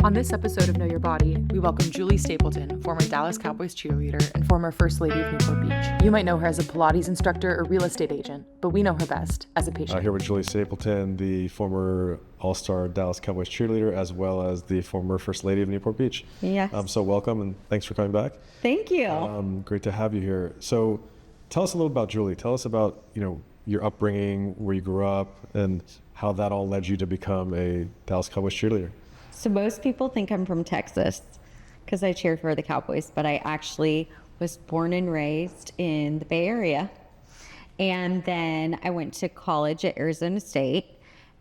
On this episode of Know Your Body, we welcome Julie Stapleton, former Dallas Cowboys cheerleader and former First Lady of Newport Beach. You might know her as a Pilates instructor or real estate agent, but we know her best as a patient. Here with Julie Stapleton, the former All-Star Dallas Cowboys cheerleader, as well as the former First Lady of Newport Beach. Yes. So welcome and thanks for coming back. Thank you. Great to have you here. So tell us a little about Julie. Tell us about, your upbringing, where you grew up, and how that all led you to become a Dallas Cowboys cheerleader. So most people think I'm from Texas because I cheered for the Cowboys, but I actually was born and raised in the Bay Area. And then I went to college at Arizona State,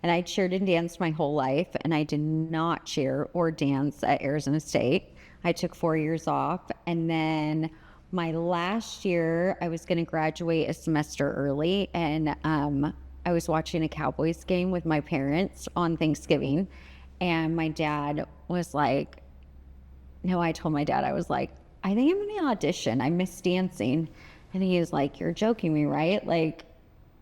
and I cheered and danced my whole life, and I did not cheer or dance at Arizona State. I took 4 years off, and then my last year I was going to graduate a semester early, and I was watching a Cowboys game with my parents on Thanksgiving. And my dad was like, I told my dad, I was like, I think I'm going to audition. I miss dancing. And he was like, you're joking me, right? Like,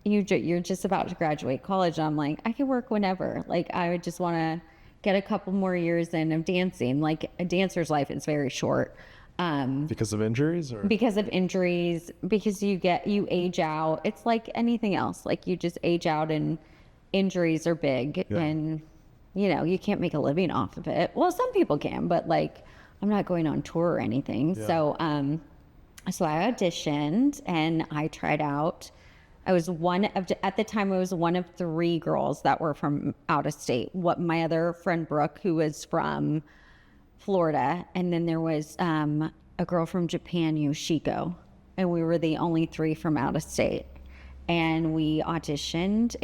you're just about to graduate college. And I'm like, I can work whenever. Like, I would just want to get a couple more years in of dancing. Like, a dancer's life is very short. Because of injuries? Because of injuries, because you age out. It's like anything else. Like, you just age out and injuries are big. Yeah. And you can't make a living off of it. Well, some people can, but like, I'm not going on tour or anything. Yeah. So I auditioned and I tried out. I was at the time, I was one of 3 girls that were from out of state. My other friend, Brooke, who was from Florida. And then there was a girl from Japan, Yoshiko. And we were the only 3 from out of state. And we auditioned.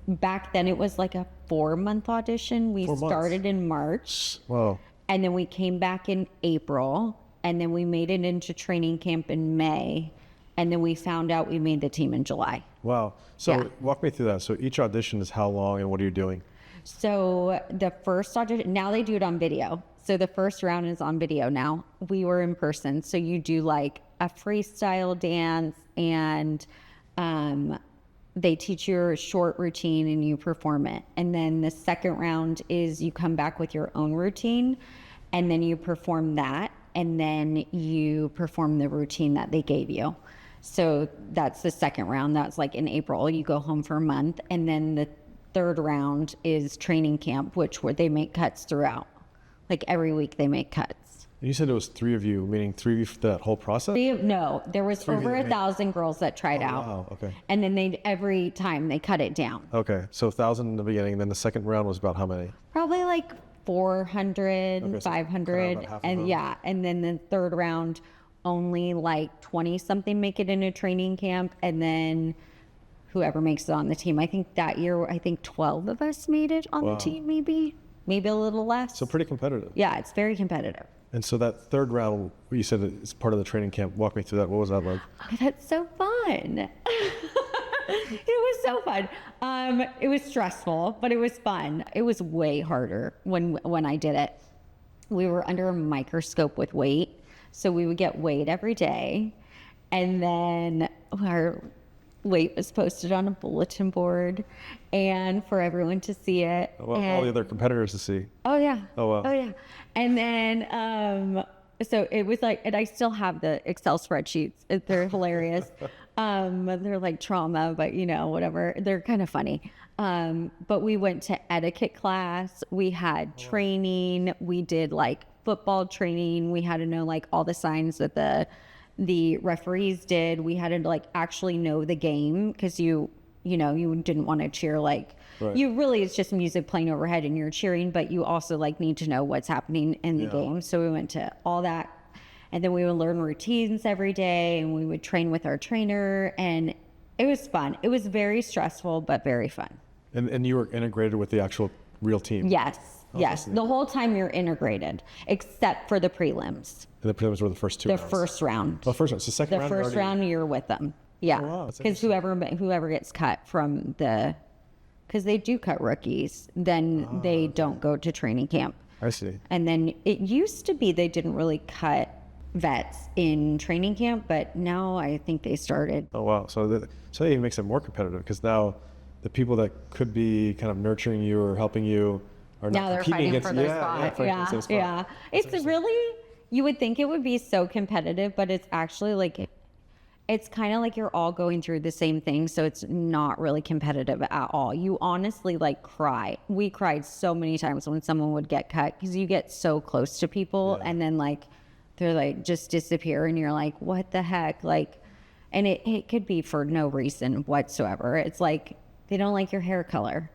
Back then it was like a 4-month audition. We started in March. Wow. And then we came back in April. And then we made it into training camp in May. And then we found out we made the team in July. Wow. So Walk me through that. So each audition is how long and what are you doing? So the first audition, now they do it on video. So the first round is on video now. We were in person. So you do like a freestyle dance and they teach you a short routine and you perform it. And then the second round is you come back with your own routine and then you perform that. And then you perform the routine that they gave you. So that's the second round. That's like in April, you go home for a month. And then the third round is training camp, where they make cuts throughout. Like every week they make cuts. You said it was 3 of you, meaning 3 of you for that whole process? No, there was over 1,000 girls that tried out. Wow, okay. And then every time they cut it down. Okay, so 1,000 in the beginning, and then the second round was about how many? Probably like 400, okay, so 500. And yeah, and then the third round, only like 20 something make it into training camp. And then whoever makes it on the team. I think that year, 12 of us made it on the team, maybe a little less. So pretty competitive. Yeah, it's very competitive. And so that third round, you said it's part of the training camp. Walk me through that. What was that like? Oh, that's so fun. It was so fun. It was stressful, but it was fun. It was way harder when I did it. We were under a microscope with weight. So we would get weighed every day. And then our weight was posted on a bulletin board and for everyone to see it. Well, all the other competitors to see. Oh yeah. Oh wow. Oh yeah. And then so it was like, and I still have the Excel spreadsheets. They're hilarious. They're like trauma, but whatever. They're kind of funny. But we went to etiquette class. We had training. We did like football training. We had to know like all the signs that the referees did. We had to like actually know the game because you didn't want to cheer like you really, it's just music playing overhead and you're cheering, but you also like need to know what's happening in the game. So we went to all that, and then we would learn routines every day, and we would train with our trainer, and it was fun. It was very stressful, but very fun. And you were integrated with the actual real team? Yes. Yes. The whole time you're integrated, except for the prelims. And the prelims were the first 2 rounds? The first round. Oh, first round. So second round? The first round, you're with them. Yeah. Oh, wow. Because whoever gets cut from because they do cut rookies, then they don't go to training camp. I see. And then it used to be they didn't really cut vets in training camp, but now I think they started. Oh, wow. So that even makes it more competitive because now the people that could be kind of nurturing you or helping you Or Now not they're competing fighting against, for their yeah, spot. fighting for the Yeah, same spot. yeah. It's really, you would think it would be so competitive, but it's actually like, it's kind of like you're all going through the same thing. So it's not really competitive at all. You honestly like cry. We cried so many times when someone would get cut because you get so close to people and then like they're like just disappear and you're like, what the heck? Like, and it could be for no reason whatsoever. It's like they don't like your hair color.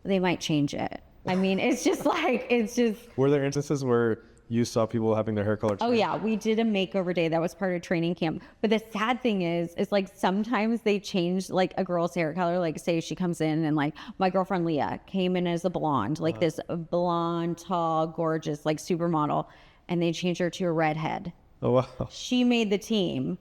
They might change it. I mean, it's just like, it's just. Were there instances where you saw people having their hair color Oh change? yeah, we did a makeover day. That was part of training camp. But the sad thing is like sometimes they change like a girl's hair color. Like say she comes in and like my girlfriend Leah came in as a blonde, like this blonde, tall, gorgeous, like supermodel, and they changed her to a redhead. Oh, wow. She made the team.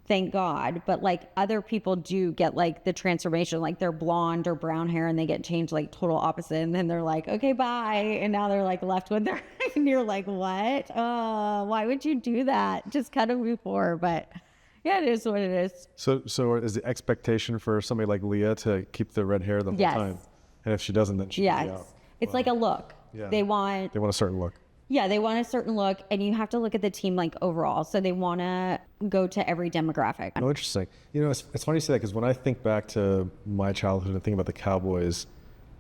Thank God. But like other people do get like the transformation, like they're blonde or brown hair and they get changed like total opposite. And then they're like, okay, bye. And now they're like left with their, and you're like, what? Why would you do that? Just cut them before. But yeah, it is what it is. So is the expectation for somebody like Leah to keep the red hair the whole time? And if she doesn't, then she'll be out. It's like a look. Yeah. They want a certain look. Yeah, they want a certain look, and you have to look at the team like overall. So they want to go to every demographic. Oh, interesting. You know, it's funny you say that because when I think back to my childhood and think about the Cowboys,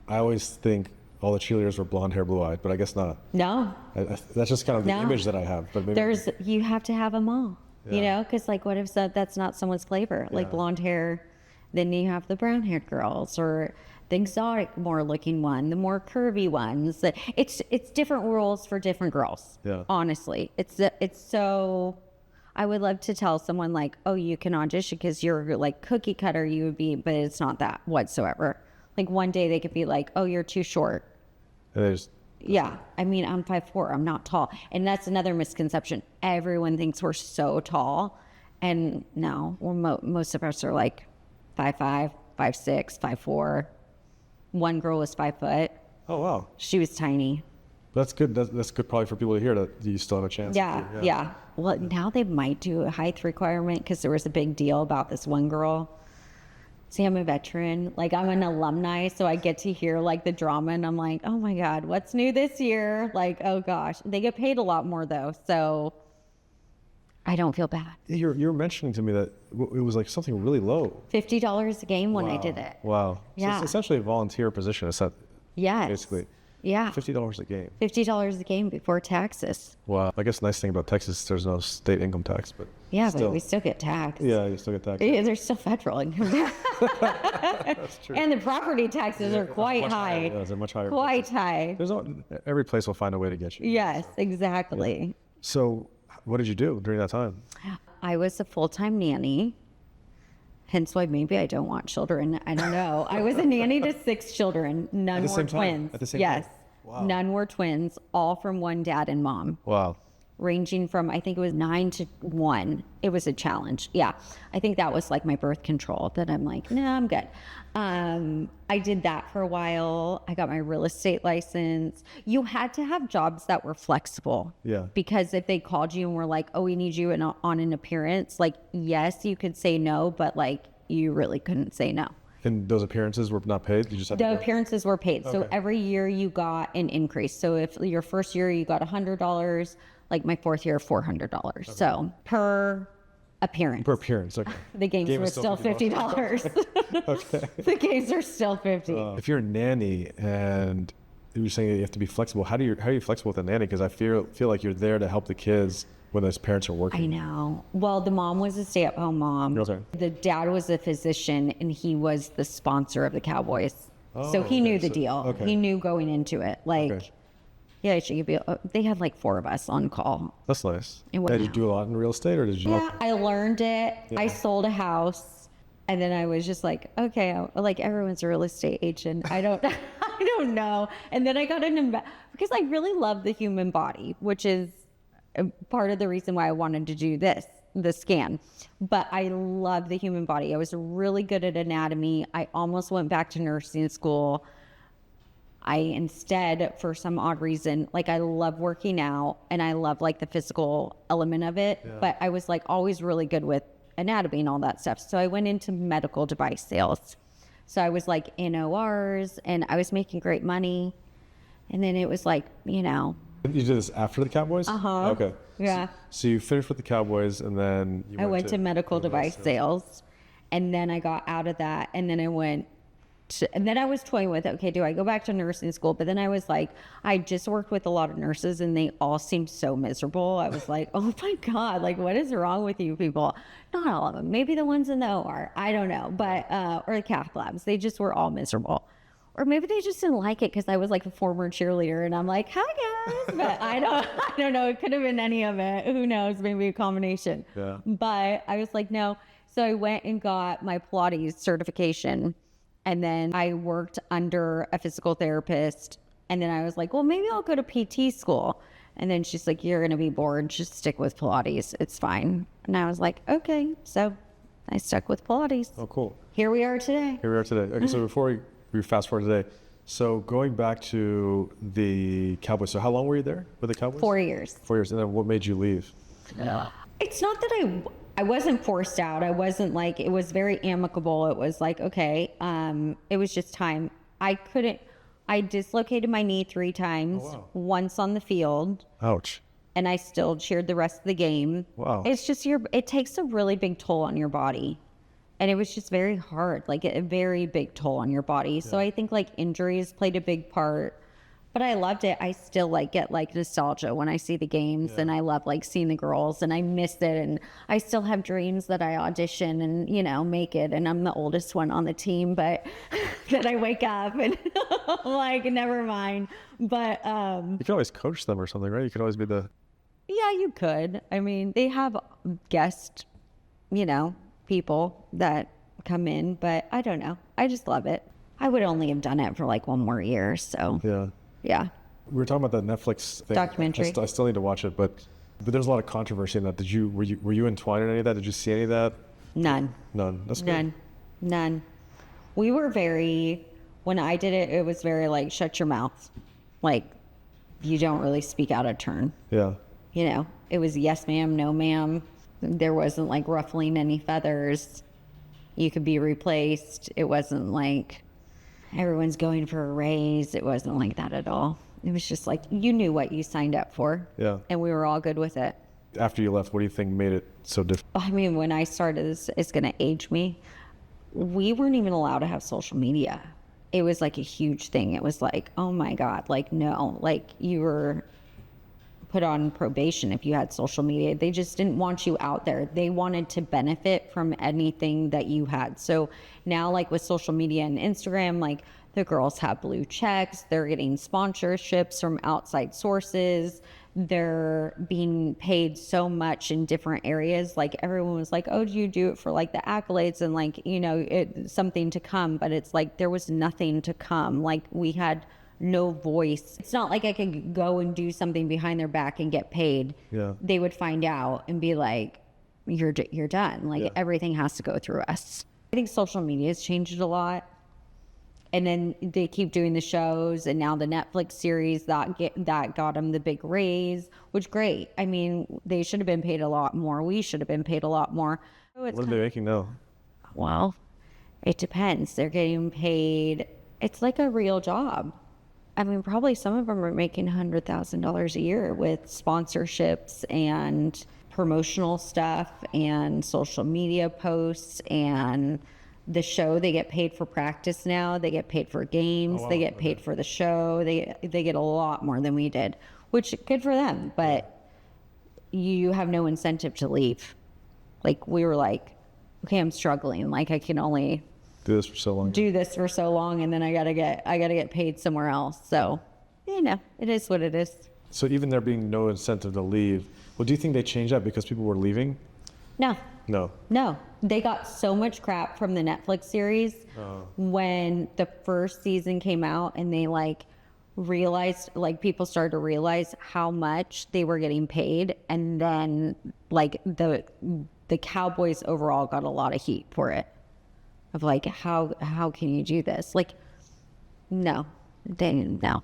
I always think all the cheerleaders were blonde hair, blue eyed, but I guess not. No. That's just kind of the image that I have. But maybe You have to have them all, you know, because like what if that's not someone's flavor? Like blonde hair, then you have the brown haired girls or the exotic more looking one, the more curvy ones. It's different rules for different girls. Yeah. Honestly, it's so. I would love to tell someone like, oh, you can audition because you're like cookie cutter. You would be, but it's not that whatsoever. Like one day they could be like, oh, you're too short. Yeah, I mean, I'm 5'4". I'm not tall, and that's another misconception. Everyone thinks we're so tall, and no, most of us are like 5'5", 5'6", 5'4". One girl was 5 foot. Oh, wow. She was tiny. That's good. That's good probably for people to hear that you still have a chance. Yeah. Well, now they might do a height requirement because there was a big deal about this one girl. See, I'm a veteran. Like, I'm an alumni, so I get to hear, like, the drama, and I'm like, oh, my God, what's new this year? Like, oh, gosh. They get paid a lot more, though, so I don't feel bad. You're mentioning to me that it was, like, something really low. $50 a game when I did it. Wow. Yeah. So it's essentially a volunteer position. It's that, basically. Yeah. $50 a game. $50 a game before taxes. Wow. I guess the nice thing about Texas is there's no state income tax, but yeah, still. but we still get taxed. Yeah, you still get taxed. Yeah, there's still federal income tax. That's true. And the property taxes are quite high. Yeah, they're much higher. Quite high. Every place will find a way to get you. Yes, exactly. Yeah. So what did you do during that time? I was a full-time nanny. Hence why maybe I don't want children. I don't know. I was a nanny to 6 children. None were twins. At the same yes. time? Wow. None were twins, all from one dad and mom. Wow. Ranging from, I think it was 9 to 1. It was a challenge. Yeah. I think that was like my birth control that I'm like, no, I'm good. I did that for a while. I got my real estate license. You had to have jobs that were flexible. Yeah. Because if they called you and were like, oh, we need you on an appearance, like, yes, you could say no, but like, you really couldn't say no. And those appearances were not paid? You just had The appearances were paid. So Okay. every year you got an increase. So if your first year you got $100, like my fourth year, $400. Okay. So per appearance. Per appearance, okay. The games were still $50. Okay. The games are still $50. If you're a nanny and you're saying that you have to be flexible, how are you flexible with a nanny? Because I feel like you're there to help the kids when those parents are working. I know. Well, the mom was a stay-at-home mom. No, sorry. The dad was a physician, and he was the sponsor of the Cowboys. So he knew the deal. Okay. He knew going into it. Like, Okay. yeah, she could be. They had like 4 of us on call. That's nice. And what Did you now? do a lot in real estate, or did you? Yeah, I learned it. Yeah. I sold a house, and then I was just like, okay, like everyone's a real estate agent. I don't, I don't know. And then I got because I really love the human body, which is part of the reason why I wanted to do the scan. But I love the human body. I was really good at anatomy. I almost went back to nursing school. I instead, for some odd reason, like I love working out and I love like the physical element of it, but I was like always really good with anatomy and all that stuff. So I went into medical device sales. So I was like in ORs and I was making great money. And then it was like, you know. You did this after the Cowboys? Uh-huh. Okay. Yeah. So you finished with the Cowboys, and then you I went to medical device sales. sales, and then I got out of that, and then I went to, and then I was toying with, okay, do I go back to nursing school? But then I was like, I just worked with a lot of nurses, and they all seemed so miserable. I was like, oh my God, like, what is wrong with you people? Not all of them, maybe the ones in the OR, I don't know, but or the cath labs, they just were all miserable. Or maybe they just didn't like it because I was like a former cheerleader, and I'm like, hi guys, but I don't know. It could have been any of it. Who knows? Maybe a combination. Yeah. But I was like, no. So I went and got my Pilates certification, and then I worked under a physical therapist. And then I was like, well, maybe I'll go to PT school. And then she's like, you're going to be bored. Just stick with Pilates. It's fine. And I was like, okay. So I stuck with Pilates. Oh, cool. Here we are today. Here we are today. Okay, so before we fast forward today, so going back to the Cowboys, so how long were you there with the Cowboys? 4 years. 4 years. And then what made you leave? It's not that I wasn't forced out. I wasn't like, it was very amicable. It was like, okay, it was just time. I dislocated my knee 3 times, once on the field, Ouch. and I still cheered the rest of the game. Wow. It's just it takes a really big toll on your body. And it was just very hard, like a very big toll on your body. So I think like injuries played a big part, but I loved it. I still like get like nostalgia when I see the games, and I love like seeing the girls, and I miss it. And I still have dreams that I audition and, you know, make it. And I'm the oldest one on the team, but that I wake up and I'm like, never mind. But You could always coach them or something, right? You could always be the... yeah, you could. I mean, they have guest, you know, people that come in, but I don't know. I just love it. I would only have done it for like 1 more year. So yeah. We were talking about that Netflix thing. Documentary. I still need to watch it, but there's a lot of controversy in that. Were you entwined in any of that? Did you see any of that? None. That's good. None. We were when I did it, it was very like, shut your mouth. Like, you don't really speak out of turn. Yeah. You know, it was yes ma'am, no ma'am. There wasn't like ruffling any feathers. You could be replaced. It wasn't like everyone's going for a raise. It wasn't like that at all. It was just like, you knew what you signed up for. Yeah. And we were all good with it. After you left, what do you think made it so different? I mean, when I started this, it's going to age me. We weren't even allowed to have social media. It was like a huge thing. It was like, oh my God, like, no, like you were put on probation if you had social media. They just didn't want you out there. They wanted to benefit from anything that you had. So now, like with social media and Instagram, like the girls have blue checks, they're getting sponsorships from outside sources, they're being paid so much in different areas. Like everyone was like, oh, do you do it for like the accolades and like, you know, it's something to come? But it's like there was nothing to come. Like we had no voice. It's not like I could go and do something behind their back and get paid. Yeah. They would find out and be like, you're done. Like everything has to go through us. I think social media has changed it a lot. And then they keep doing the shows, and now the Netflix series that got them the big raise, which great. I mean, they should have been paid a lot more. We should have been paid a lot more. So What are they making now? well, it depends. They're getting paid. It's like a real job. I mean, probably some of them are making $100,000 a year with sponsorships and promotional stuff and social media posts and the show. They get paid for practice now. They get paid for games. They get paid for the show. They get a lot more than we did, which good for them. But you have no incentive to leave. Like we were like, okay, I'm struggling. Like I can only Do this for so long. and then I gotta get paid somewhere else. So, you know, it is what it is. So even there being no incentive to leave, well, do you think they changed that because people were leaving? No, No. they got so much crap from the Netflix series when the first season came out, and they like realized, like people started to realize how much they were getting paid, and then like the Cowboys overall got a lot of heat for it. Of like, how can you do this? Like, no, they didn't know.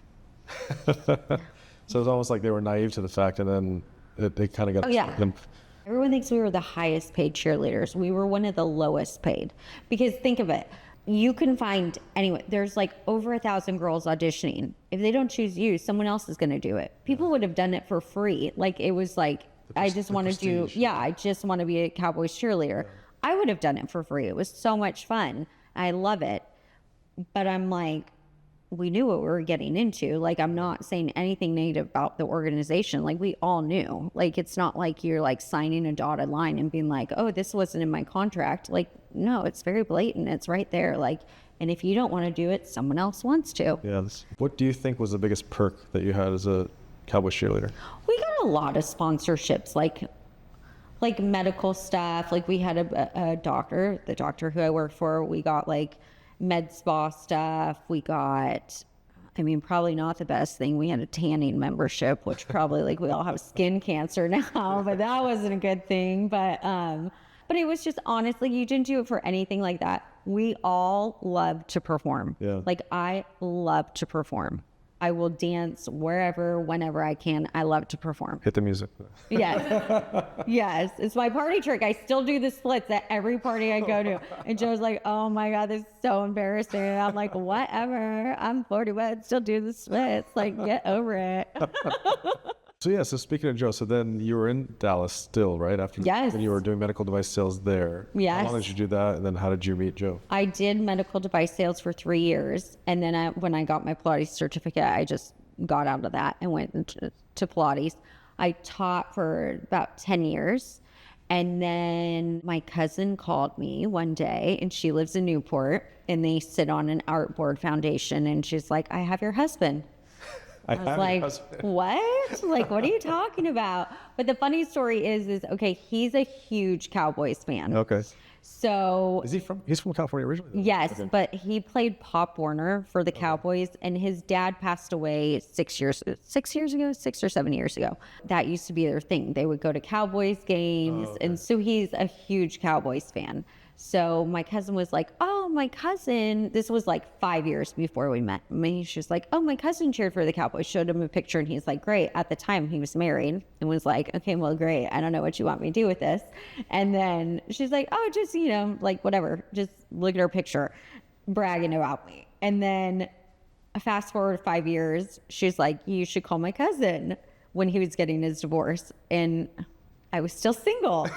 So it's almost like they were naive to the fact, and then they kind of got... Oh, yeah. Everyone thinks we were the highest paid cheerleaders. We were one of the lowest paid. Because think of it, you can find anyway, there's like over 1,000 girls auditioning. If they don't choose you, someone else is going to do it. People would have done it for free. Like it was like, I just want to do, I just want to be a Cowboys cheerleader. Yeah. I would have done it for free. It was so much fun. I love it. But I'm like, we knew what we were getting into. Like, I'm not saying anything negative about the organization. Like, we all knew. Like, it's not like you're like signing a dotted line and being like, oh, this wasn't in my contract. Like, no, it's very blatant. It's right there. Like, and if you don't want to do it, someone else wants to. Yeah. What do you think was the biggest perk that you had as a Cowboys cheerleader? We got a lot of sponsorships, like medical stuff. Like, we had a doctor, the doctor who I worked for. We got like med spa stuff. We got, I mean, probably not the best thing. We had a tanning membership, which probably like we all have skin cancer now, but that wasn't a good thing. But it was just, honestly, you didn't do it for anything like that. We all love to perform. Yeah. Like, I love to perform. I will dance wherever, whenever I can. I love to perform. Hit the music. Yes. Yes. It's my party trick. I still do the splits at every party I go to. And Joe's like, oh my God, this is so embarrassing. And I'm like, whatever. I'm 41, still do the splits. Like, get over it. So speaking of Joe, so then you were in Dallas still, right? After Then you were doing medical device sales there. Yes. How long did you do that? And then how did you meet Joe? I did medical device sales for 3 years. And then when I got my Pilates certificate, I just got out of that and went to Pilates. I taught for about 10 years. And then my cousin called me one day, and she lives in Newport, and they sit on an art board foundation. And she's like, I have your husband. I was like, what? Like, what are you talking about? But the funny story is okay, he's a huge Cowboys fan. Okay. So he's from California originally? Though? Yes, okay. But he played Pop Warner for the Cowboys, and his dad passed away 6 or 7 years ago. That used to be their thing. They would go to Cowboys games, and so he's a huge Cowboys fan. So my cousin was like, oh, my cousin, this was like 5 years before we met. She was like, oh, my cousin cheered for the Cowboys, showed him a picture, and he's like, great. At the time, he was married and was like, okay, well, great. I don't know what you want me to do with this. And then she's like, oh, just, like whatever, just look at her picture, bragging about me. And then fast forward 5 years, she's like, you should call my cousin, when he was getting his divorce. And I was still single.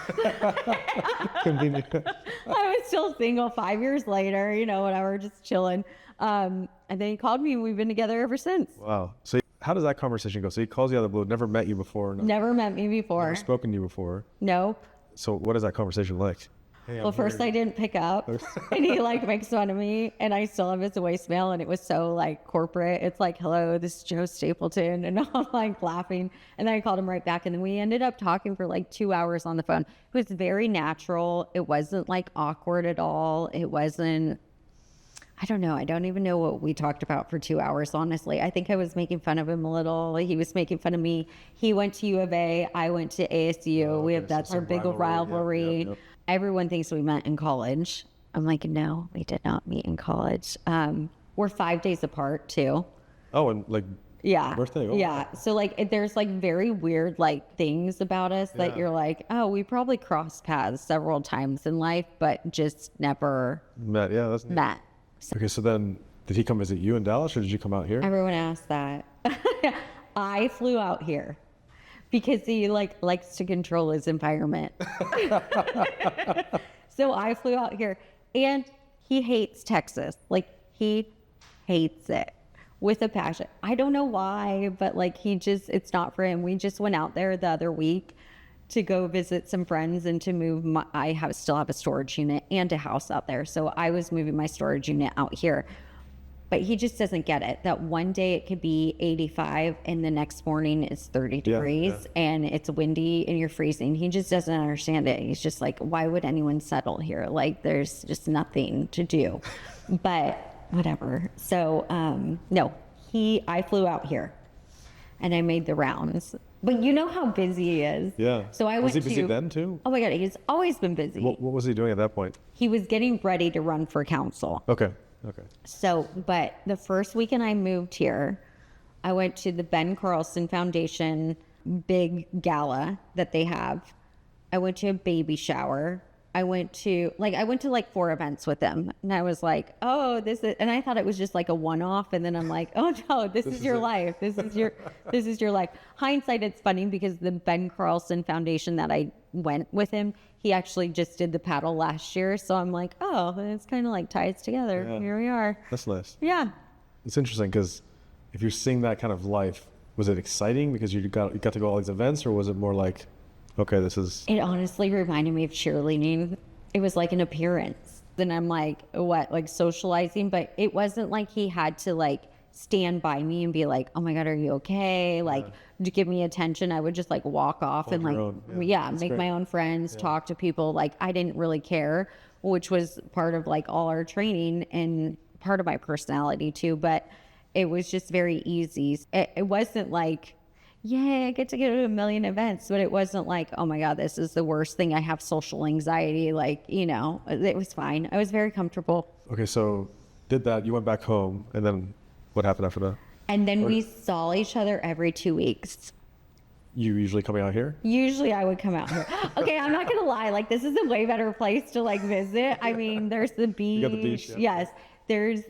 Convenient. I was still single 5 years later, whatever, just chilling. And then he called me, and we've been together ever since. Wow. So how does that conversation go? So he calls you out of the blue, never met you before. Never met me before. Never spoken to you before. Nope. So what is that conversation like? Hey, well, first I didn't pick up, and he like makes fun of me, and I still have his voicemail, and it was so like corporate. It's like, hello, this is Joe Stapleton, and I'm like laughing, and then I called him right back, and then we ended up talking for like 2 hours on the phone. It was very natural. It wasn't like awkward at all. It wasn't, I don't know. I don't even know what we talked about for 2 hours, honestly. I think I was making fun of him a little. He was making fun of me. He went to U of A. I went to ASU. That's our big rivalry. Yep. Everyone thinks we met in college. I'm like, no, we did not meet in college. We're 5 days apart too. Oh, and like birthday? Oh. Yeah. So like there's like very weird like things about us that you're like, oh, we probably crossed paths several times in life, but just never met. Yeah, that's met. Okay, so then did he come visit you in Dallas, or did you come out here? Everyone asks that. I flew out here. Because he likes to control his environment. So I flew out here, and he hates Texas. Like, he hates it with a passion. I don't know why, but like it's not for him. We just went out there the other week to go visit some friends and to move still have a storage unit and a house out there. So I was moving my storage unit out here. But he just doesn't get it, that one day it could be 85 and the next morning it's 30 degrees and it's windy and you're freezing. He just doesn't understand it. He's just like, why would anyone settle here? Like, there's just nothing to do. But whatever. So, no, I flew out here and I made the rounds. But you know how busy he is. Yeah. So was he busy then too? Oh my God, he's always been busy. What was he doing at that point? He was getting ready to run for council. Okay. So, but the first weekend I moved here, I went to the Ben Carlson Foundation big gala that they have. I went to a baby shower. I went to like 4 events with him, and I was like, oh, and I thought it was just like a one-off, and then I'm like, oh no, this is your life. This is your life. Hindsight, it's funny because the Ben Carlson Foundation that I went with him, he actually just did the paddle last year, so I'm like, oh, it's kind of like ties together. Yeah. Here we are. That's nice. Yeah. It's interesting because if you're seeing that kind of life, was it exciting because you got to go to all these events, or was it more like, okay, this is... It honestly reminded me of cheerleading. It was like an appearance. Then I'm like, what, like socializing? But it wasn't like he had to like stand by me and be like, oh my God, are you okay? Like, to give me attention. I would just like walk off and like, make my own friends, talk to people. Like, I didn't really care, which was part of like all our training and part of my personality too. But it was just very easy. It wasn't like, yeah, I get to go to a million events, but it wasn't like, oh my God, this is the worst thing. I have social anxiety. Like, it was fine. I was very comfortable. Okay, so did that, you went back home, and then what happened after that? And then we saw each other every 2 weeks. You usually coming out here? Usually I would come out here. Okay, I'm not gonna lie, like this is a way better place to like visit. I mean, there's the beach. You got the beach, yeah. Yes.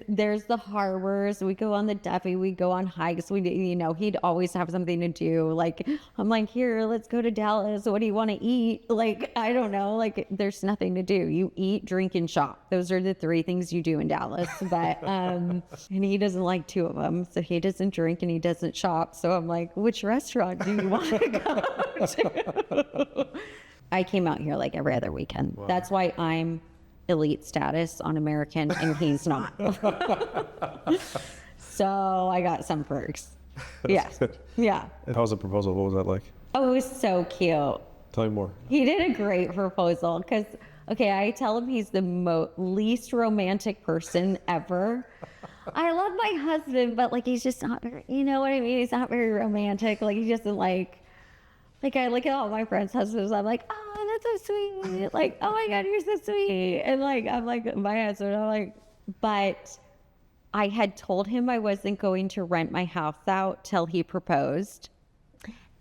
There's the harbors. We go on the Duffy. We go on hikes. He'd always have something to do. Like, I'm like, here, let's go to Dallas. What do you want to eat? Like, I don't know. Like, there's nothing to do. You eat, drink, and shop. Those are the 3 things you do in Dallas. But, and he doesn't like 2 of them. So he doesn't drink and he doesn't shop. So I'm like, which restaurant do you want to go to? I came out here like every other weekend. Wow. That's why I'm elite status on American and he's not. So I got some perks. Yeah. Yeah. And how was the proposal? What was that like? Oh, it was so cute. Tell me more. He did a great proposal because, okay, I tell him he's the least romantic person ever. I love my husband, but like he's just not very, you know what I mean? He's not very romantic. Like he doesn't like I look at all my friends' husbands, I'm like, oh, that's so sweet. Like, oh my God, you're so sweet. And like, I'm like, my husband, I'm like, but I had told him I wasn't going to rent my house out till he proposed.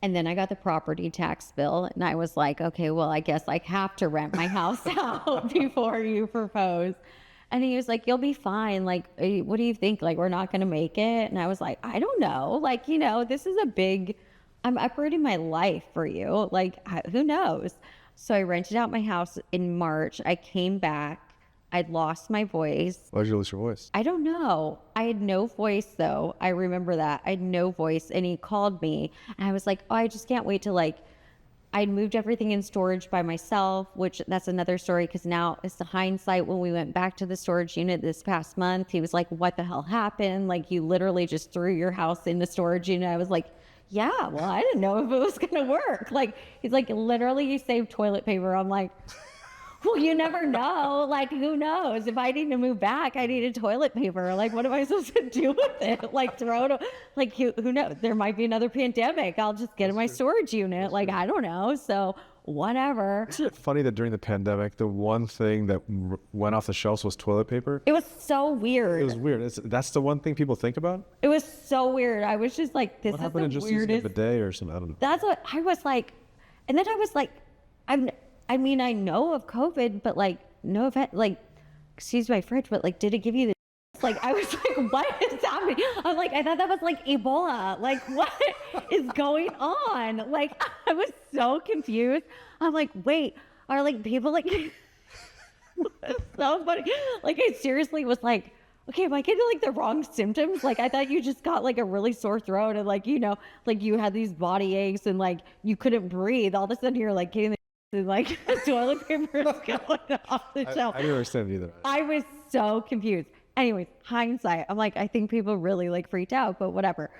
And then I got the property tax bill and I was like, okay, well, I guess I have to rent my house out before you propose. And he was like, you'll be fine. Like, what do you think? Like, we're not going to make it. And I was like, I don't know. Like, this is I'm uprooting my life for you. Like, who knows? So I rented out my house in March. I came back. I'd lost my voice. Why did you lose your voice? I don't know. I had no voice though. I remember that. I had no voice and he called me and I was like, oh, I just can't wait to I'd moved everything in storage by myself, which that's another story because now it's the hindsight. When we went back to the storage unit this past month, he was like, what the hell happened? Like you literally just threw your house in the storage unit. I was like, yeah, well, I didn't know if it was going to work. Like, he's like, literally, you saved toilet paper. I'm like, well, you never know. Like, who knows? If I need to move back, I needed toilet paper. Like, what am I supposed to do with it? Like, throw it, like, who knows? There might be another pandemic. I'll just get in my storage unit. Like, I don't know. So, whatever. Isn't it funny that during the pandemic, the one thing that went off the shelves was toilet paper? It was so weird. It was weird. That's the one thing people think about? It was so weird. I was just like, this what is happened the to just weirdest. using a bidet or something? I don't know. That's what I was like. And then I was like, I know of COVID, but like, no offense, like, excuse my French, but like, did it give you the like, I was like, what is happening? I'm like, I thought that was like Ebola. Like, what is going on? Like, I was so confused. I'm like, wait, are like people like, it's so funny. Like, I seriously was like, okay, am I getting like the wrong symptoms? Like, I thought you just got like a really sore throat and like, like you had these body aches and like you couldn't breathe. All of a sudden you're like getting and like toilet paper is going off the shelf. I didn't understand either. I was so confused. Anyways, hindsight, I'm like, I think people really like freaked out, but whatever.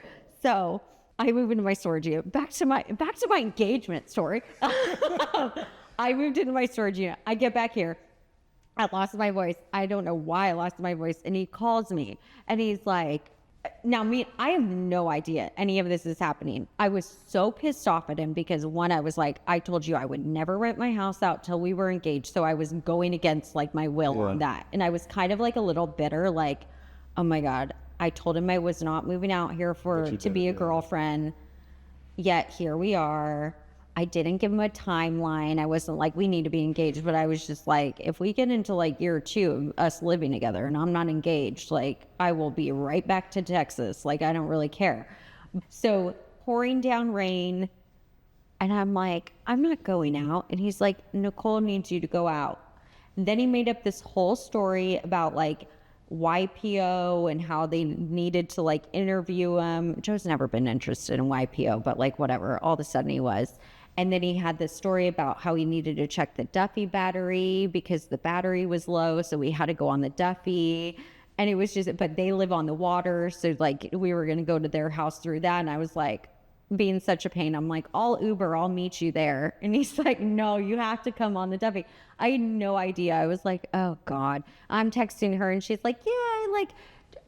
So I moved into my storage unit. Back to my engagement story. I moved into my storage unit. I get back here. I lost my voice. I don't know why I lost my voice. And he calls me and he's like, now I have no idea any of this is happening. I was so pissed off at him because one, I was like, I told you I would never rent my house out till we were engaged. So I was going against like my will on that. And I was kind of like a little bitter, like, oh my God, I told him I was not moving out here to be a girlfriend. Yet here we are. I didn't give him a timeline. I wasn't like, we need to be engaged, but I was just like, if we get into like year 2 of us living together and I'm not engaged, like I will be right back to Texas. Like, I don't really care. So pouring down rain, and I'm like, I'm not going out. And he's like, Nicole needs you to go out. And then he made up this whole story about like YPO and how they needed to like interview him. Joe's never been interested in YPO, but like whatever, all of a sudden he was. And then he had this story about how he needed to check the Duffy battery because the battery was low. So we had to go on the Duffy. And it was just, but they live on the water. So like we were going to go to their house through that. And I was like, being such a pain, I'm like, I'll Uber, I'll meet you there. And he's like, no, you have to come on the Duffy. I had no idea. I was like, oh God. I'm texting her and she's like, yeah,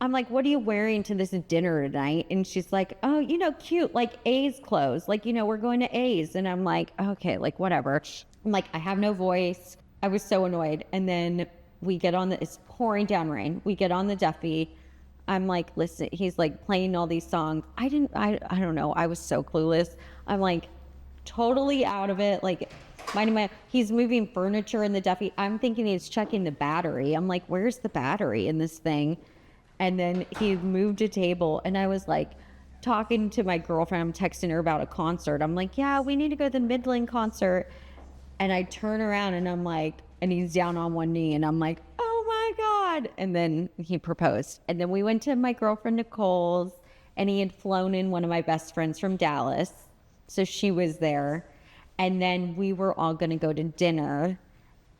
I'm like, what are you wearing to this dinner tonight? And she's like, oh, you know, cute, like A's clothes. Like, you know, we're going to A's. And I'm like, okay, like whatever. I'm like, I have no voice. I was so annoyed. And then we get on it's pouring down rain. We get on the Duffy. I'm like, listen, he's like playing all these songs. I don't know. I was so clueless. I'm like totally out of it. Like he's moving furniture in the Duffy. I'm thinking he's checking the battery. I'm like, where's the battery in this thing? And then he moved a table and I was like talking to my girlfriend. I'm texting her about a concert. I'm like, yeah, we need to go to the Midland concert. And I turn around and I'm like, and he's down on one knee and I'm like, oh my God. And then he proposed. And then we went to my girlfriend Nicole's and he had flown in one of my best friends from Dallas. So she was there. And then we were all going to go to dinner.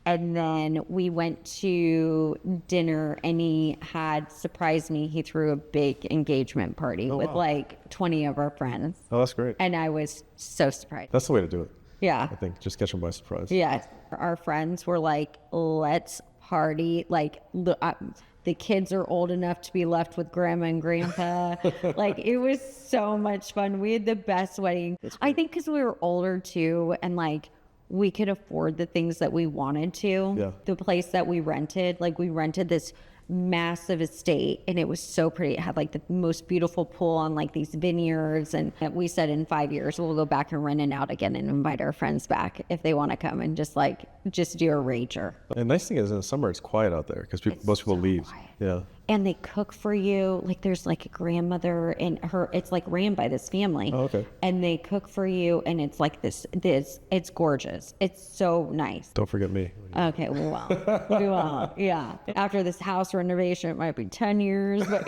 And then we went to dinner and he had surprised me. He threw a big engagement party with like 20 of our friends. Oh, that's great. And I was so surprised. That's the way to do it. Yeah. I think just catch them by surprise. Yeah. Our friends were like, let's party. Like the kids are old enough to be left with grandma and grandpa. Like it was so much fun. We had the best wedding. I think because we were older too. And like, we could afford the things that we wanted to. Yeah. The place that we rented, like we rented this massive estate and it was so pretty. It had like the most beautiful pool on like these vineyards. And we said in 5 years, we'll go back and rent it out again and invite our friends back if they want to come and just do a rager. And the nice thing is in the summer, it's quiet out there because most people leave. Quiet. Yeah. And they cook for you. Like there's like a grandmother and it's like ran by this family. Oh, okay. And they cook for you and it's like this, it's gorgeous. It's so nice. Don't forget me. Okay, we won't. Yeah. After this house renovation, it might be 10 years, but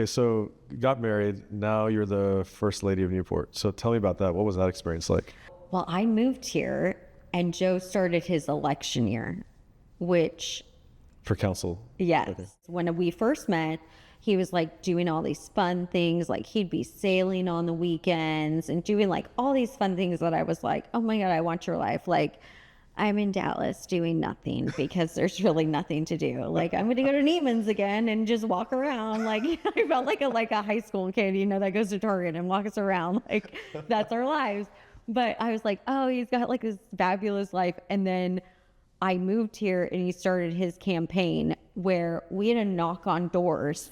So you got married. Now you're the first lady of Newport. So tell me about that. What was that experience like? Well, I moved here and Joe started his election year, which... For council? Yes. Okay. When we first met, he was like doing all these fun things. Like he'd be sailing on the weekends and doing like all these fun things that I was like, oh my God, I want your life. Like I'm in Dallas doing nothing because there's really nothing to do. Like I'm going to go to Neiman's again and just walk around. Like I felt like a high school kid, that goes to Target and walks around. Like that's our lives. But I was like, oh, he's got like this fabulous life. And then I moved here and he started his campaign where we had to knock on doors.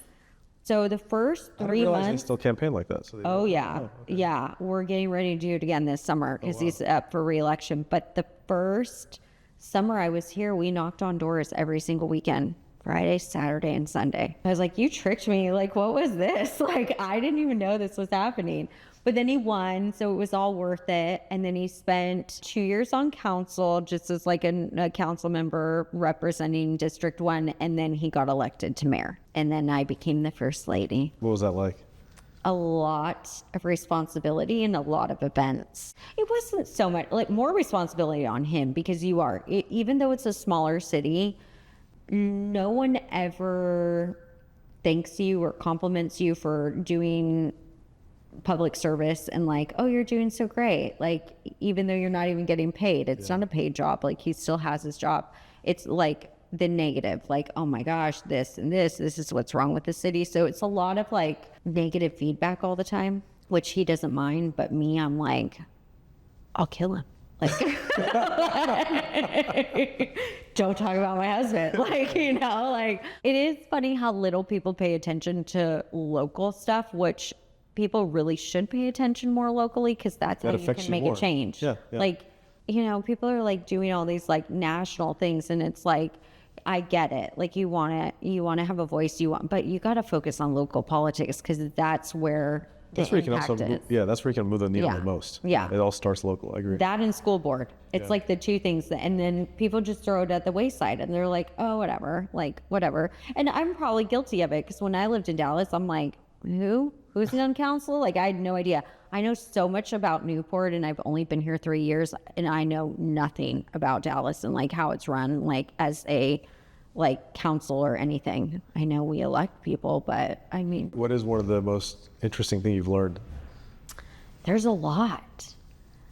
So the first 3 months. They still campaign like that. So okay. Yeah. We're getting ready to do it again this summer because he's up for re-election. But the first summer I was here, we knocked on doors every single weekend. Friday, Saturday, and Sunday. I was like, you tricked me. Like, what was this? Like, I didn't even know this was happening. But then he won, so it was all worth it. And then he spent 2 years on council, just as like a council member representing District 1. And then he got elected to mayor. And then I became the first lady. What was that like? A lot of responsibility and a lot of events. It wasn't so much, like more responsibility on him because even though it's a smaller city, no one ever thanks you or compliments you for doing public service and like, oh, you're doing so great. Like, even though you're not even getting paid, it's not a paid job. Like, he still has his job. It's like the negative, like, oh my gosh, this and this is what's wrong with the city. So it's a lot of like negative feedback all the time, which he doesn't mind. But me, I'm like, I'll kill him. Like, don't talk about my husband. Like, like it is funny how little people pay attention to local stuff, which people really should pay attention more locally, because that's how you can make a change. Yeah. Like, people are like doing all these like national things, and it's like, I get it. Like, you want to have a voice, but you got to focus on local politics, because that's where that's where you can also that's where you can move the needle the most. Yeah. It all starts local. I agree. That and school board. It's like the two things and then people just throw it at the wayside, and they're like, oh, whatever. And I'm probably guilty of it, because when I lived in Dallas, I'm like, who's on council? Like, I had no idea. I know so much about Newport, and I've only been here 3 years, and I know nothing about Dallas and like how it's run, like as a council or anything. I know we elect people, but I mean, what is one of the most interesting things you've learned? There's a lot.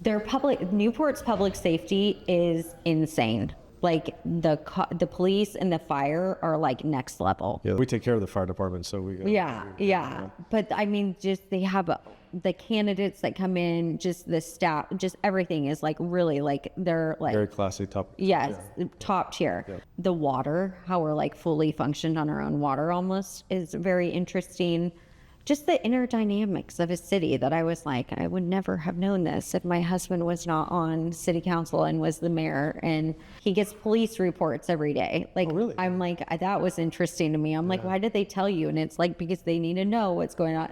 Newport's public safety is insane. Like, the police and the fire are like next level. Yeah, we take care of the fire department, so we. Yeah. But I mean, just they have the candidates that come in, just the staff, just everything is like really like they're like very classy, top. Yes, top tier. Yeah. The water, how we're like fully functioned on our own water almost, is very interesting. Just the inner dynamics of a city that I was like, I would never have known this if my husband was not on city council and was the mayor, and he gets police reports every day. Like, oh, really? I'm like, that was interesting to me. I'm like, why did they tell you? And it's like, because they need to know what's going on.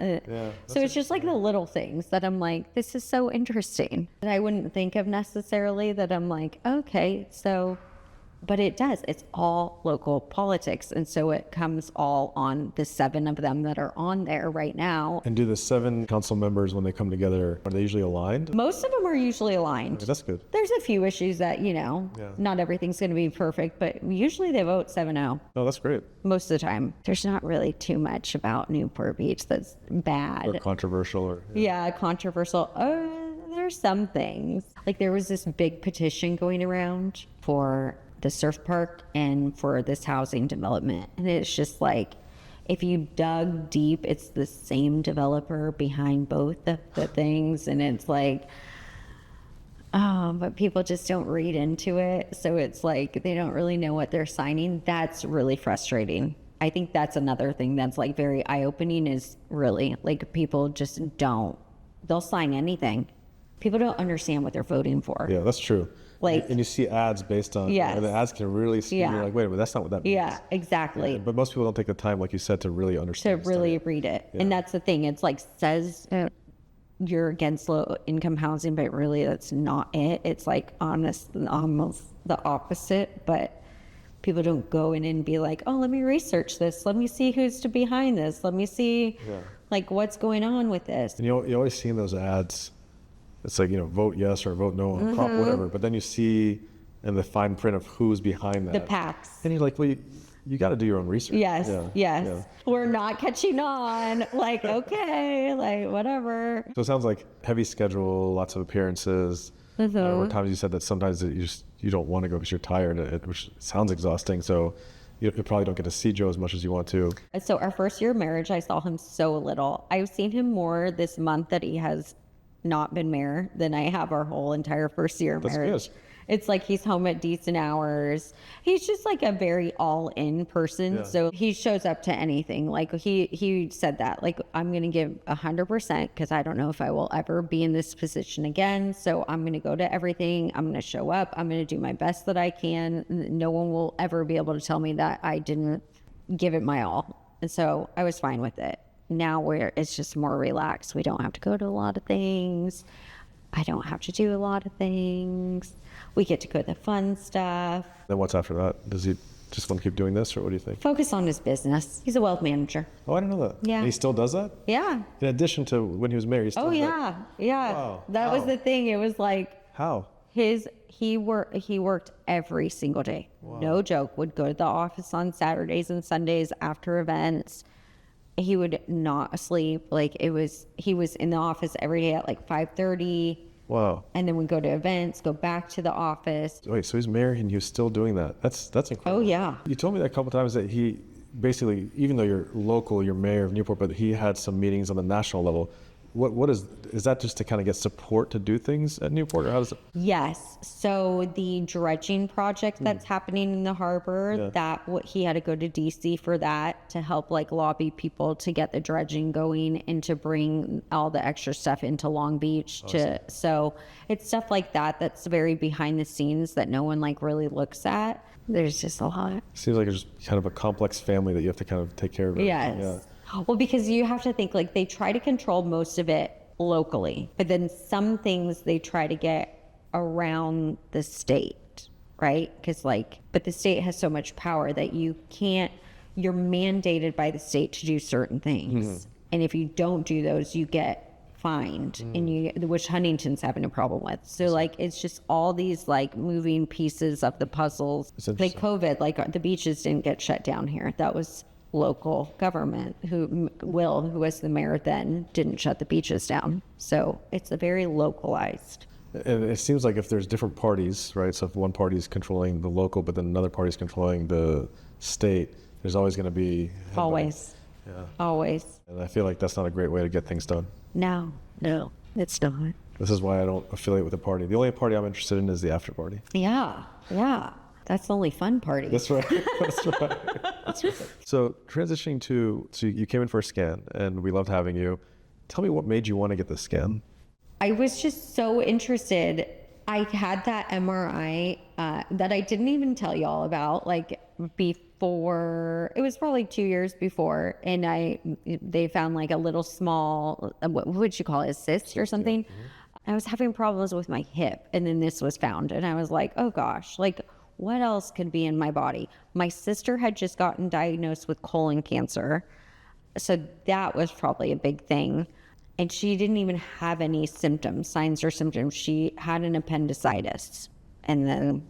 So it's just like the little things that I'm like, this is so interesting that I wouldn't think of necessarily, that I'm like, okay, so. But it does. It's all local politics. And so it comes all on the 7 of them that are on there right now. And do the 7 council members, when they come together, are they usually aligned? Most of them are usually aligned. Okay, that's good. There's a few issues that, not everything's going to be perfect, but usually they vote 7-0. Oh, that's great. Most of the time. There's not really too much about Newport Beach that's bad. Or controversial. Controversial. There's some things. Like, there was this big petition going around for the surf park and for this housing development, and it's just like, if you dug deep, it's the same developer behind both of the things, and it's like, but people just don't read into it, so it's like they don't really know what they're signing. That's really frustrating. I think that's another thing that's like very eye-opening, is really like people just they'll sign anything. People don't understand what they're voting for. Yeah, that's true. Like, and you see ads based on, and the ads can really see, you're like, wait a minute, that's not what that means. Yeah, exactly. But most people don't take the time, like you said, to really understand. To really read it. Yeah. And that's the thing. It's like, says you're against low income housing, but really that's not it. It's like almost the opposite. But people don't go in and be like, oh, let me research this. Let me see who's behind this. Let me see like what's going on with this. And you always see in those ads, it's like, vote yes or vote no on crop, whatever. But then you see in the fine print of who's behind that. The PACs. And you're like, well, you got to do your own research. Yes. We're not catching on. Like, okay, like whatever. So it sounds like heavy schedule, lots of appearances. There were times you said that sometimes you don't want to go because you're tired, which sounds exhausting. So you probably don't get to see Joe as much as you want to. So our first year of marriage, I saw him so little. I've seen him more this month that he has not been mayor than I have our whole entire first year of marriage. That's good. It's like he's home at decent hours. He's just like a very all-in person. Yeah. So he shows up to anything. Like he said that, like, I'm going to give 100% because I don't know if I will ever be in this position again. So I'm going to go to everything. I'm going to show up. I'm going to do my best that I can. No one will ever be able to tell me that I didn't give it my all. And so I was fine with it. Now it's just more relaxed. We don't have to go to a lot of things. I don't have to do a lot of things. We get to go to the fun stuff. Then what's after that? Does he just want to keep doing this, or what do you think? Focus on his business. He's a wealth manager. Oh, I didn't know that. Yeah. And he still does that? Yeah. In addition to when he was married, he still does that? Yeah. Wow. That was the thing. It was like... How? He worked every single day. Wow. No joke. Would go to the office on Saturdays and Sundays after events. He would not sleep. Like, he was in the office every day at like 5:30. Wow. And then we'd go to events, go back to the office. Wait, so he's married and he was still doing that. That's incredible. Oh, yeah. You told me that a couple of times that he basically, even though you're local, you're mayor of Newport, but he had some meetings on the national level. What is that just to kind of get support to do things at Newport, or how does it? Yes. So the dredging project that's happening in the harbor, he had to go to DC for that to help like lobby people to get the dredging going and to bring all the extra stuff into Long Beach so it's stuff like that that's very behind the scenes that no one like really looks at. There's just a lot. Seems like it's kind of a complex family that you have to kind of take care of. Yes. Yeah. Well, because you have to think like they try to control most of it locally, but then some things they try to get around the state, right? Because but the state has so much power that you're mandated by the state to do certain things. And if you don't do those, you get fined, which Huntington's having a problem with. So like, it's just all these like moving pieces of the puzzles. Like COVID, like the beaches didn't get shut down here. That was local government who was the mayor then, didn't shut the beaches down. So it's a very localized. And it seems like if there's different parties, right? So if one party is controlling the local, but then another party is controlling the state, there's always going to be always. Yeah. Always. And I feel like that's not a great way to get things done. No, it's not. This is why I don't affiliate with a party. The only party I'm interested in is the after party. Yeah. That's the only fun party. That's right. That's right. So transitioning so you came in for a scan, and we loved having you. Tell me what made you want to get the scan. I was just so interested. I had that MRI that I didn't even tell y'all about, like before. It was probably 2 years before, and they found like a little small, what would you call it, a cyst or something. I was having problems with my hip, and then this was found, and I was like, oh gosh, like what else could be in my body? My sister had just gotten diagnosed with colon cancer, so that was probably a big thing. And she didn't even have any signs or symptoms. She had an appendicitis and then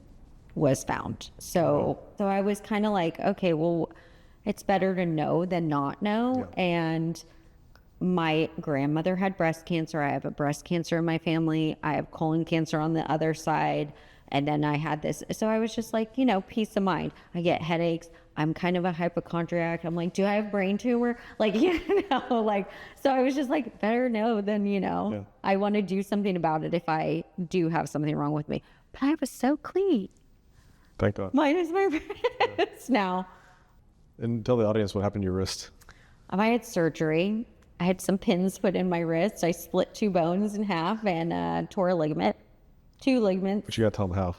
was found. So I was kind of like, okay, well, it's better to know than not know. Yeah. And my grandmother had breast cancer. I have a breast cancer in my family. I have colon cancer on the other side. And then I had this. So I was just like, peace of mind. I get headaches. I'm kind of a hypochondriac. I'm like, do I have brain tumor? Like, so I was just like, better know than, Yeah. I want to do something about it if I do have something wrong with me. But I was so clean. Thank God. Minus my wrist now. And tell the audience what happened to your wrist. I had surgery. I had some pins put in my wrist. I split 2 bones in half and tore a ligament. 2 ligaments. But you gotta tell them how.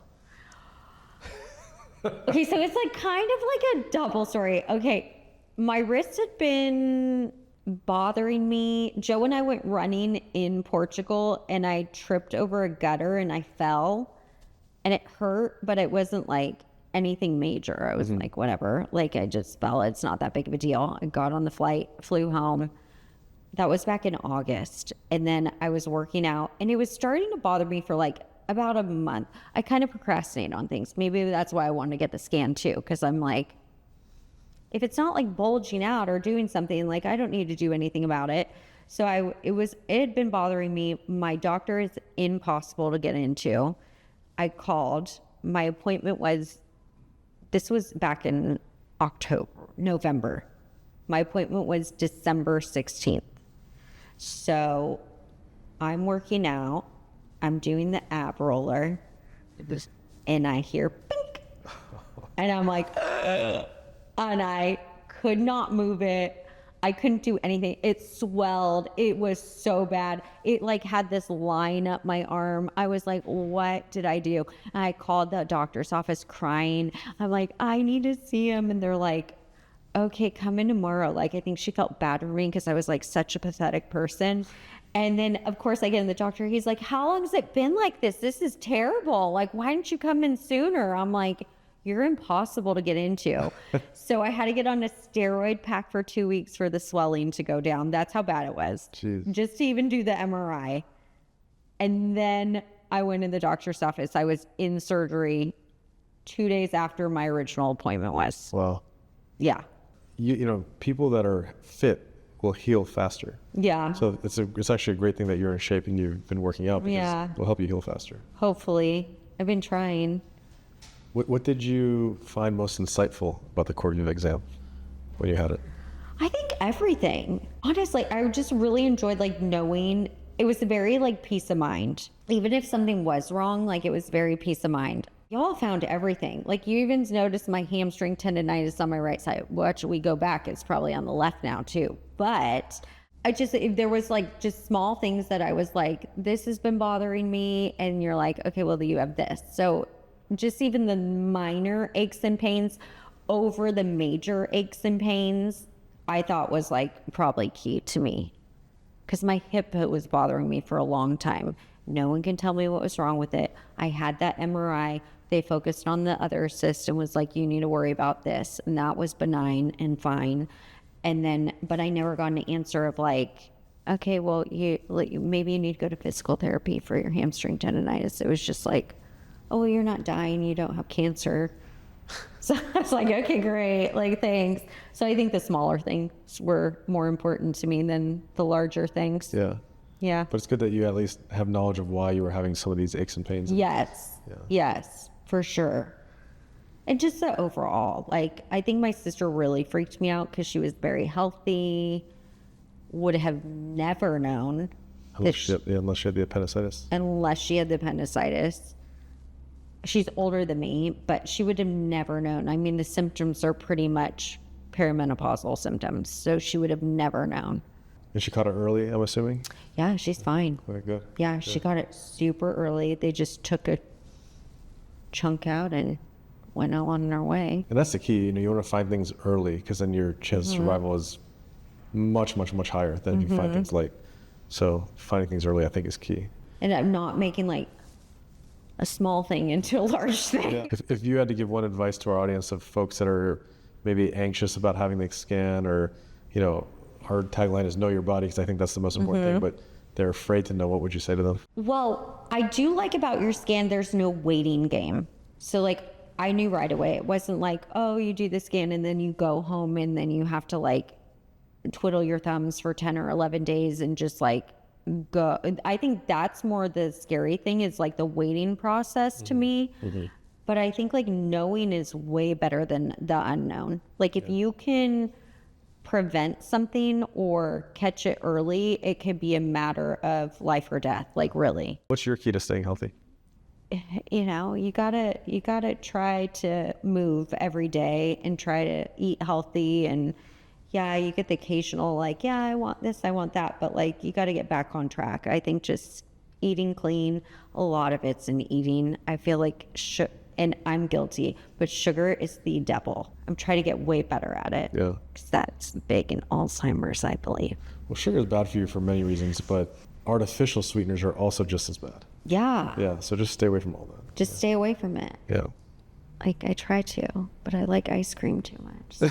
Okay, so it's like kind of like a double story. Okay, my wrist had been bothering me. Joe and I went running in Portugal, and I tripped over a gutter and I fell, and it hurt, but it wasn't like anything major. I was like, whatever. Like, I just fell. It's not that big of a deal. I got on the flight, flew home. That was back in August. And then I was working out, and it was starting to bother me for like about a month. I kind of procrastinate on things. Maybe that's why I wanted to get the scan too, because I'm like, if it's not like bulging out or doing something, like I don't need to do anything about it. So it had been bothering me. My doctor is impossible to get into. I called. My appointment this was back in November. My appointment was December 16th. So I'm working out. I'm doing the ab roller, and I hear pink, and I'm like, ugh. And I could not move it. I couldn't do anything. It swelled. It was so bad. It like had this line up my arm. I was like, what did I do? And I called the doctor's office crying. I'm like, I need to see him. And they're like, okay, come in tomorrow. Like, I think she felt bad for me because I was like such a pathetic person. And then, of course, I get in the doctor. He's like, how long has it been like this? This is terrible. Like, why didn't you come in sooner? I'm like, you're impossible to get into. So I had to get on a steroid pack for 2 weeks for the swelling to go down. That's how bad it was. Jeez. Just to even do the MRI. And then I went in the doctor's office. I was in surgery 2 days after my original appointment was. Wow. Yeah. You know, people that are fit will heal faster. Yeah. So it's actually a great thing that you're in shape and you've been working out, because it'll help you heal faster. Hopefully. I've been trying. What did you find most insightful about the CoreViva exam when you had it? I think everything. Honestly, I just really enjoyed like knowing it was a very like peace of mind. Even if something was wrong, like it was very peace of mind. Y'all found everything. Like you even noticed my hamstring tendonitis on my right side. Watch we go back, it's probably on the left now too. But if there was like just small things that I was like, this has been bothering me, and you're like, okay, well, you have this. So just even the minor aches and pains over the major aches and pains, I thought was like probably key to me, because my hip was bothering me for a long time. No one can tell me what was wrong with it. I had that MRI. They focused on the other cyst and was like, you need to worry about this. And that was benign and fine. And then, but I never got an answer of like, okay, well, maybe you need to go to physical therapy for your hamstring tendonitis. It was just like, oh, well, you're not dying. You don't have cancer. So I was like, okay, great. Like, thanks. So I think the smaller things were more important to me than the larger things. Yeah. Yeah. But it's good that you at least have knowledge of why you were having some of these aches and pains. Yes. Yeah. Yes, for sure. And just the overall, like, I think my sister really freaked me out because she was very healthy, would have never known. Unless she had the appendicitis. Unless she had the appendicitis. She's older than me, but she would have never known. I mean, the symptoms are pretty much perimenopausal symptoms, so she would have never known. And she caught it early, I'm assuming? Yeah, she's fine. Very good. Yeah, she got it super early. They just took a chunk out and went on their way. And that's the key. You want to find things early, because then your chance of survival is much, much, much higher than if you find things late. So finding things early, I think, is key. And I'm not making like a small thing into a large thing. Yeah. If you had to give one advice to our audience of folks that are maybe anxious about having the scan, or, our tagline is know your body, because I think that's the most important thing, but they're afraid to know, what would you say to them? Well, I do like about your scan, there's no waiting game. So like, I knew right away. It wasn't like, oh, you do the scan and then you go home and then you have to like twiddle your thumbs for 10 or 11 days and just like go. I think that's more the scary thing, is like the waiting process to me. But I think like knowing is way better than the unknown. Like if you can prevent something or catch it early, it could be a matter of life or death, like really. What's your key to staying healthy? You gotta try to move every day and try to eat healthy. And yeah, you get the occasional like, yeah, I want this, I want that, but like you got to get back on track. I think just eating clean, a lot of it's in eating. I feel like and I'm guilty, but sugar is the devil. I'm trying to get way better at it. Yeah. Because that's big in Alzheimer's, I believe. Well, sugar is bad for you for many reasons, but artificial sweeteners are also just as bad. Yeah. Yeah, so just stay away from all that. Just stay away from it. Yeah. Like I try to, but I like ice cream too much.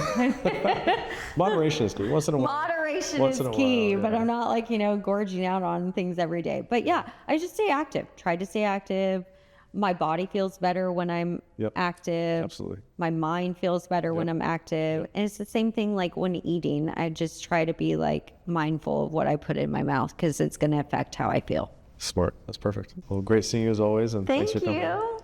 Moderation is key. Once in a while. Moderation Once is in a key, while, but yeah. I'm not like, gorging out on things every day. But yeah, I just stay active. Try to stay active. My body feels better when I'm active. Absolutely. My mind feels better when I'm active. And it's the same thing like when eating. I just try to be like mindful of what I put in my mouth, because it's going to affect how I feel. Smart. That's perfect. Well, great seeing you as always, and thanks for coming. Thank you.